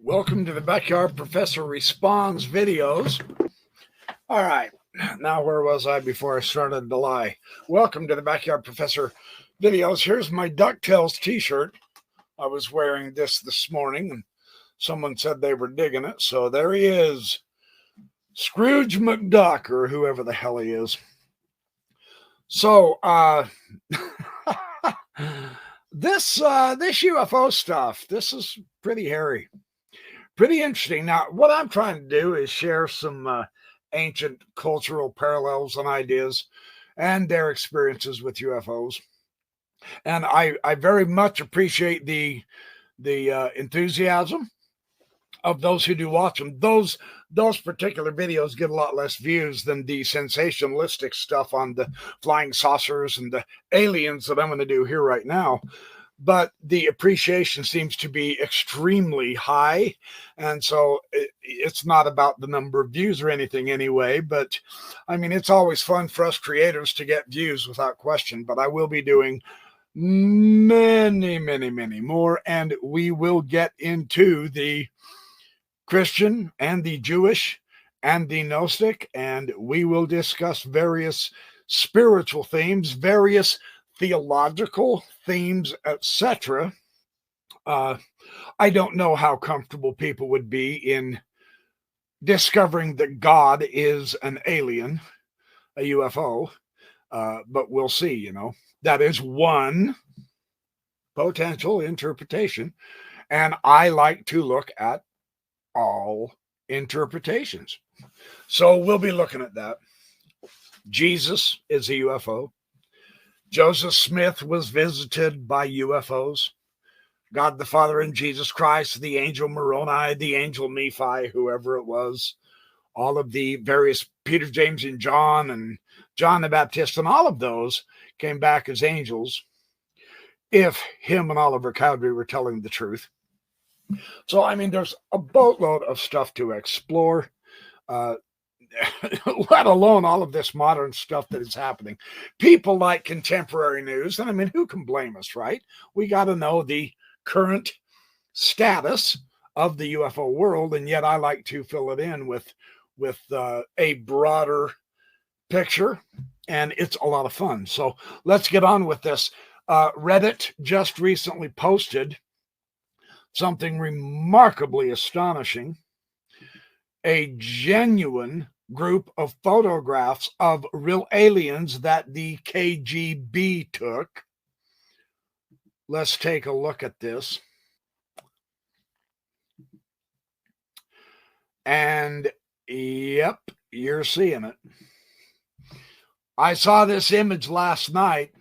Welcome to the Backyard Professor Responds videos. All right, now where was I before I started to lie? Welcome to the Backyard Professor videos. Here's my DuckTales t-shirt. I was wearing this morning and someone said they were digging it. So there he is, Scrooge McDuck, or whoever the hell he is. So this UFO stuff, this is pretty hairy. Pretty interesting. Now, what I'm trying to do is share some ancient cultural parallels and ideas and their experiences with UFOs. And I very much appreciate the enthusiasm of those who do watch them. Those particular videos get a lot less views than the sensationalistic stuff on the flying saucers and the aliens that I'm going to do here right now. But the appreciation seems to be extremely high. And so it's not about the number of views or anything anyway. But I mean, it's always fun for us creators to get views without question. But I will be doing many more. And we will get into the Christian and the Jewish and the Gnostic. And we will discuss various spiritual themes, various theological themes, etc. I don't know how comfortable people would be in discovering that God is an alien, a UFO, but we'll see, you know. That is one potential interpretation, and I like to look at all interpretations. So we'll be looking at that. Jesus is a UFO. Joseph Smith was visited by UFOs. God the Father and Jesus Christ, the angel Moroni, the angel Nephi, whoever it was, all of the various Peter, James, and John the Baptist, and all of those came back as angels, if him and Oliver Cowdery were telling the truth. So, I mean, there's a boatload of stuff to explore, let alone all of this modern stuff that is happening. People like contemporary news, and I mean, who can blame us, right? We got to know the current status of the UFO world, and yet I like to fill it in with a broader picture, and it's a lot of fun. So let's get on with this. Reddit just recently posted something remarkably astonishing: a genuine group of photographs of real aliens that the KGB took. Let's take a look at this. And yep, you're seeing it. I saw this image last night,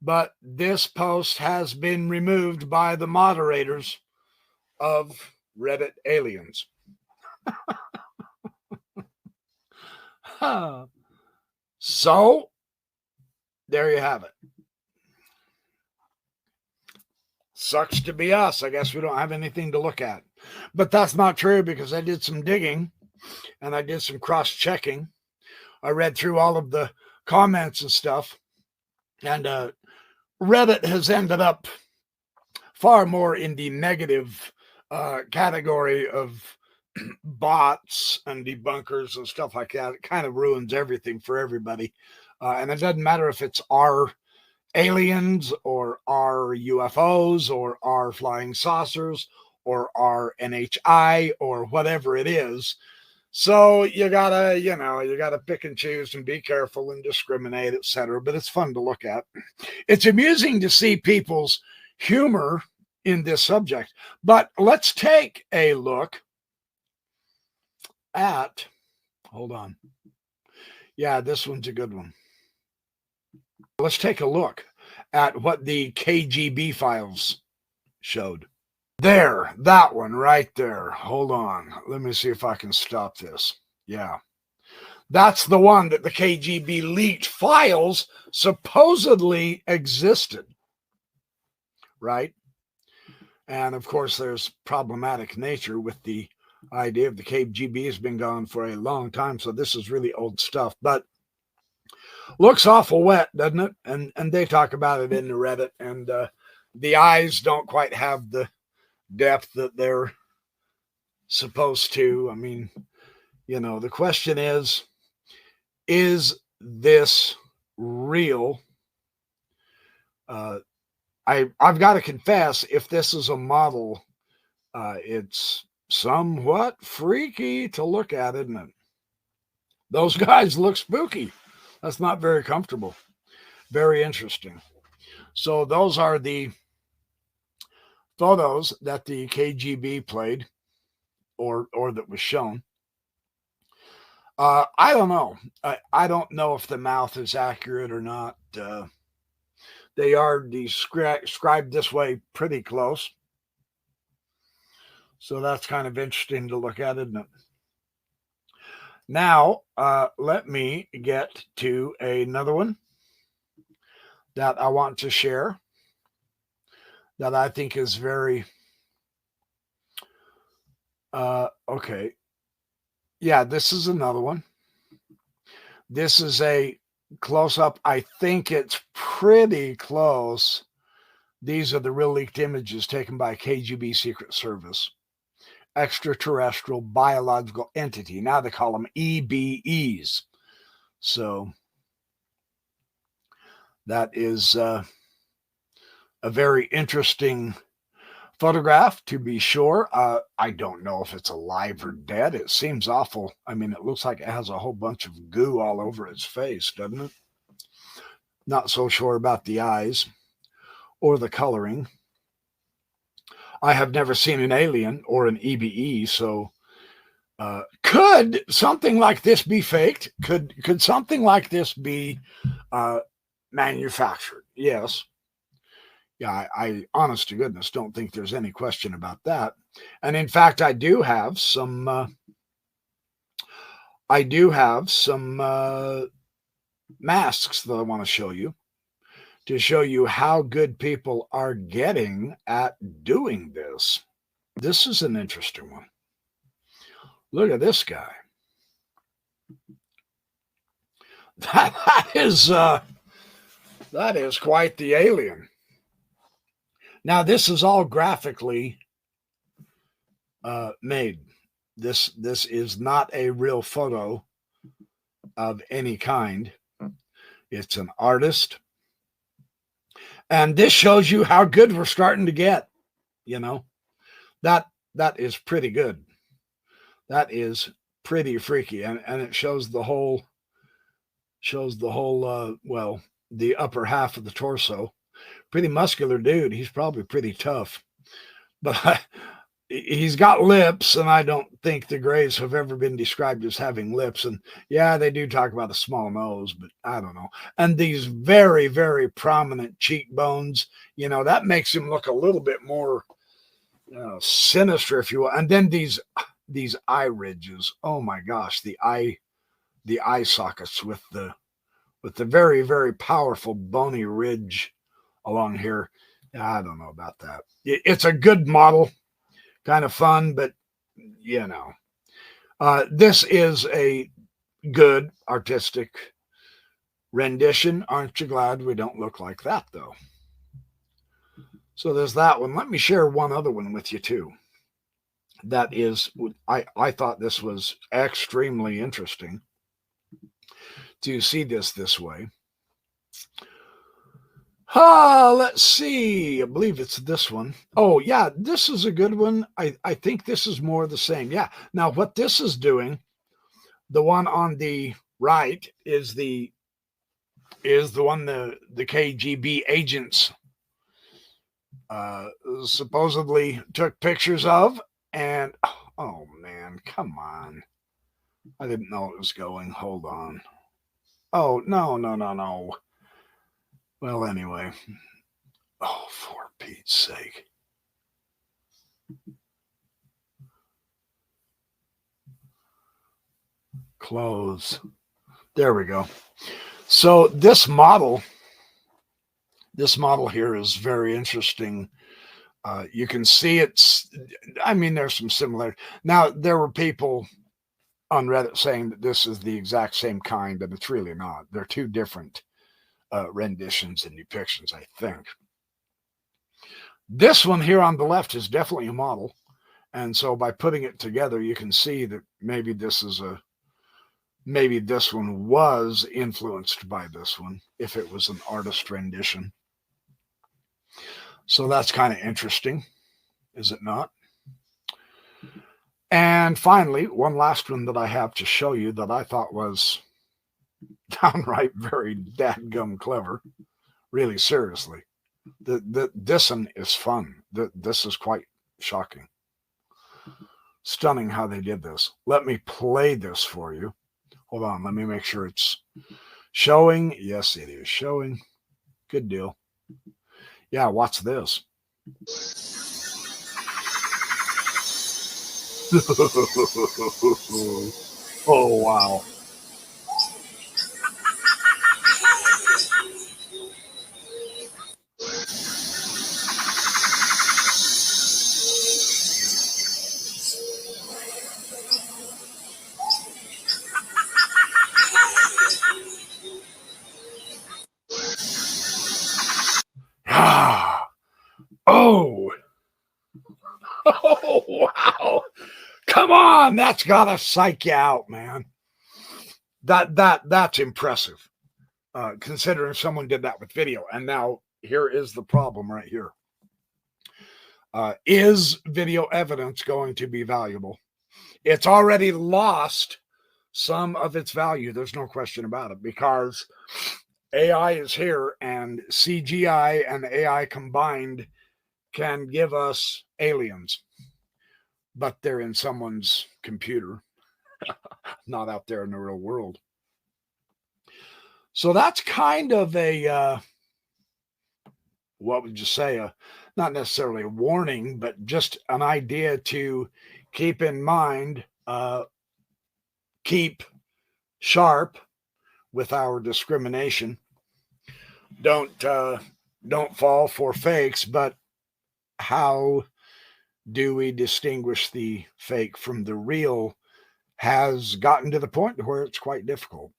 but this post has been removed by the moderators of Reddit Aliens. So there you have it. Sucks to be us. I guess we don't have anything to look at. But that's not true, because I did some digging and I did some cross-checking. I read through all of the comments and stuff, and Reddit has ended up far more in the negative category of bots and debunkers and stuff like that. It kind of ruins everything for everybody. And it doesn't matter if it's our aliens or our UFOs or our flying saucers or our NHI or whatever it is. So you gotta pick and choose and be careful and discriminate, etc. But it's fun to look at. It's amusing to see people's humor in this subject. But let's take a look at, hold on. Yeah, this one's a good one. Let's take a look at what the KGB files showed. There, that one right there. Hold on. Let me see if I can stop this. Yeah. That's the one that the KGB leaked files supposedly existed. Right? And of course, there's problematic nature with the idea of the KGB has been gone for a long time. So this is really old stuff, but looks awful wet, doesn't it? And they talk about it in the Reddit, and the eyes don't quite have the depth that they're supposed to. I mean, the question is this real? I've got to confess, if this is a model, it's somewhat freaky to look at, isn't it? Those guys look spooky. That's not very comfortable. Very interesting. So those are the photos that the KGB played or that was shown. I don't know. I don't know if the mouth is accurate or not. They are described this way pretty close. So that's kind of interesting to look at, isn't it? Now, let me get to another one that I want to share that I think is very, okay. Yeah, this is another one. This is a close-up. I think it's pretty close. These are the real leaked images taken by KGB Secret Service. Extraterrestrial biological entity. Now they call them EBEs. So that is a very interesting photograph, to be sure. I don't know if it's alive or dead. It seems awful. I mean, it looks like it has a whole bunch of goo all over its face, doesn't it? Not so sure about the eyes or the coloring. I have never seen an alien or an EBE, so could something like this be faked? Could something like this be manufactured? Yes. Yeah, I honest to goodness don't think there's any question about that. And in fact, I do have some masks that I want to show you how good people are getting at doing this. This is an interesting one. Look at this guy. That is quite the alien. Now, this is all graphically made. This is not a real photo of any kind. It's an artist. And this shows you how good we're starting to get. That is pretty good. That is pretty freaky. And it shows the whole, well, the upper half of the torso. Pretty muscular dude. He's probably pretty tough, but he's got lips, and I don't think the Greys have ever been described as having lips. And yeah, they do talk about a small nose, but I don't know. And these very, very prominent cheekbones, that makes him look a little bit more sinister, if you will. And then these eye ridges. Oh my gosh, the eye sockets with the very, very powerful bony ridge along here. I don't know about that. It's a good model, kind of fun, but this is a good artistic rendition. Aren't you glad we don't look like that, though? So there's that one. Let me share one other one with you too. That is, I thought this was extremely interesting to see this way. Let's see. I believe it's this one. Oh, yeah, this is a good one. I think this is more the same. Yeah. Now, what this is doing, the one on the right is the one the KGB agents supposedly took pictures of. And, oh, man, come on. I didn't know it was going. Hold on. Oh, no. Well, anyway. Oh, for Pete's sake. Close. There we go. So this model here is very interesting. You can see there's some similarity. Now, there were people on Reddit saying that this is the exact same kind, but it's really not. They're two different renditions and depictions, I think. This one here on the left is definitely a model, And so by putting it together, you can see that maybe this one was influenced by this one, if it was an artist rendition. So that's kind of interesting, is it not? And finally, one last one that I have to show you that I thought was downright very dadgum clever. Really, seriously. This one is fun. This is quite shocking. Stunning how they did this. Let me play this for you. Hold on, let me make sure it's showing. Yes, it is showing. Good deal. Yeah, watch this. Oh, wow. Ah. Oh. Oh, wow. Come on. That's got to psych you out, man. That's impressive. Considering someone did that with video. And now here is the problem right here. Is video evidence going to be valuable? It's already lost some of its value. There's no question about it, because AI is here, and CGI and AI combined can give us aliens, but they're in someone's computer, not out there in the real world. So that's kind of a, what would you say, not necessarily a warning, but just an idea to keep in mind, keep sharp with our discrimination. Don't fall for fakes, but how do we distinguish the fake from the real has gotten to the point where it's quite difficult.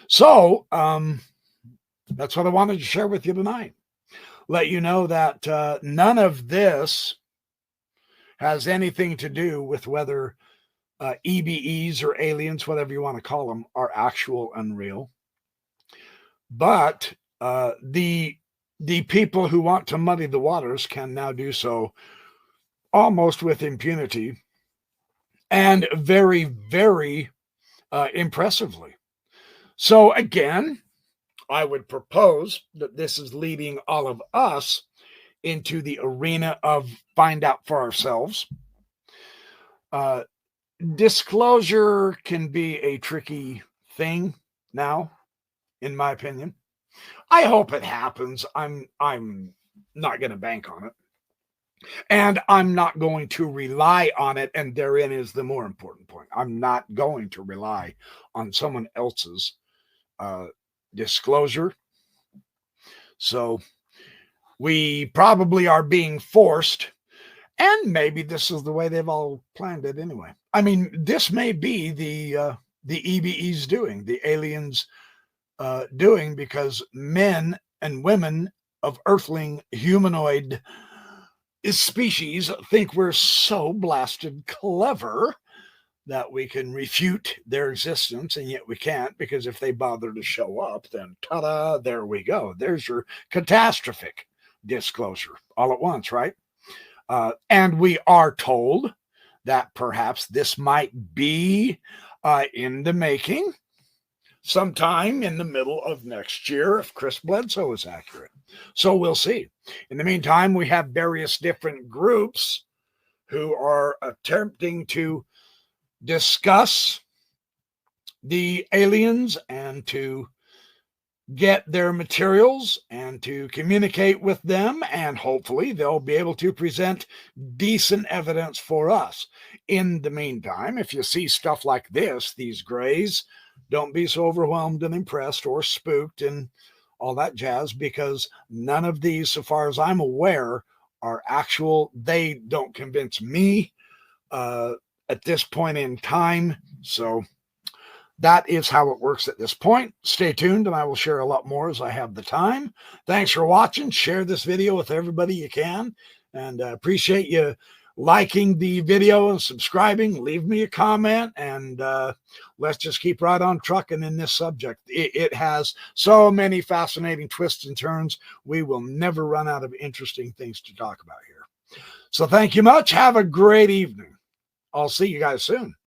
So that's what I wanted to share with you tonight. Let you know that none of this has anything to do with whether EBEs or aliens, whatever you want to call them, are actual and real. But the people who want to muddy the waters can now do so almost with impunity, and very, very impressively. So again, I would propose that this is leading all of us into the arena of find out for ourselves. Disclosure can be a tricky thing now, in my opinion. I hope it happens. I'm not going to bank on it. And I'm not going to rely on it. And therein is the more important point. I'm not going to rely on someone else's disclosure. So we probably are being forced, and maybe this is the way they've all planned it anyway. I mean, this may be the EBEs doing, the aliens doing, because men and women of earthling humanoid species think we're so blasted clever that we can refute their existence, and yet we can't, because if they bother to show up, then ta-da, there we go. There's your catastrophic disclosure all at once, right? And we are told that perhaps this might be in the making sometime in the middle of next year, if Chris Bledsoe is accurate. So we'll see. In the meantime, we have various different groups who are attempting to discuss the aliens and to get their materials and to communicate with them, and hopefully they'll be able to present decent evidence for us. In the meantime, if you see stuff like this, these grays, don't be so overwhelmed and impressed or spooked and all that jazz, because none of these, so far as I'm aware, are actual. They don't convince me at this point in time. So that is how it works at this point. Stay tuned, and I will share a lot more as I have the time. Thanks for watching. Share this video with everybody you can, and appreciate you liking the video and subscribing. Leave me a comment, and let's just keep right on trucking in this subject. It has so many fascinating twists and turns. We will never run out of interesting things to talk about here. So thank you much. Have a great evening. I'll see you guys soon.